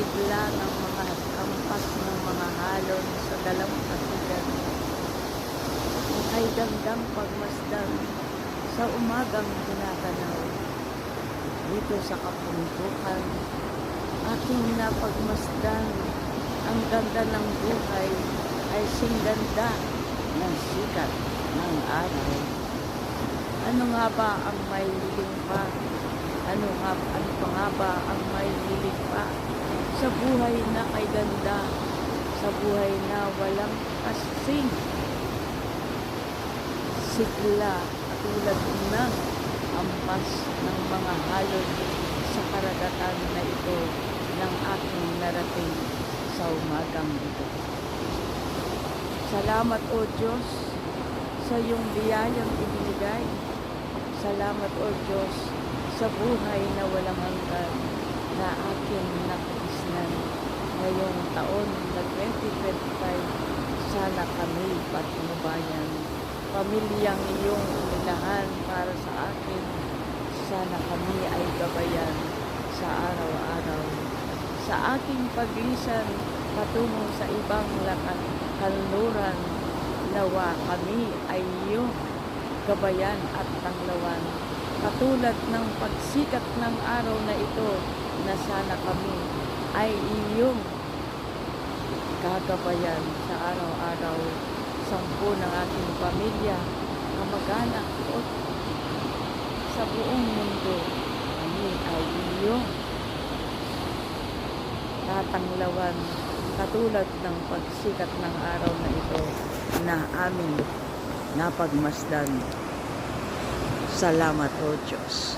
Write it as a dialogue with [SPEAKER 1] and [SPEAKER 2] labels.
[SPEAKER 1] sigla ng mga kampas ng mga halon sa dalampasigan. Ika'y gandang pagmasdan sa umagang tinatanaw. Dito sa kapuntukan, aking napagmasdan, ang ganda ng buhay ay singganda ng sikat ng araw. Ano nga ba ang may hiling pa? Ano pa nga ba ang may hiling pa? Sa buhay na kay ganda, sa buhay na walang kasing sigla tulad ng ampas ng mga halon sa karagatan na ito ng aking narating sa umagang ito. Salamat o Diyos sa iyong biyayang ibinigay. Salamat o Diyos sa buhay na walang hanggan na aking nakikisnan ngayong taon na 2025. Sana kami patnubayan, pamilyang iyong inilahan para sa akin. Sana kami ay gabayan sa araw-araw. Sa aking paglisan patungo sa ibang kanluran, nawa kami ay iyong gabayan at tanglawan. Katulad ng pagsikat ng araw na ito, na sana kami ay iyong gagabayan sa araw-araw. Sampu ng aking pamilya, kamag-anak o sa buong mundo, kami ay iyong tatanglawan katulad ng pagsikat ng araw na ito na aming napagmasdan. Salamat o Diyos.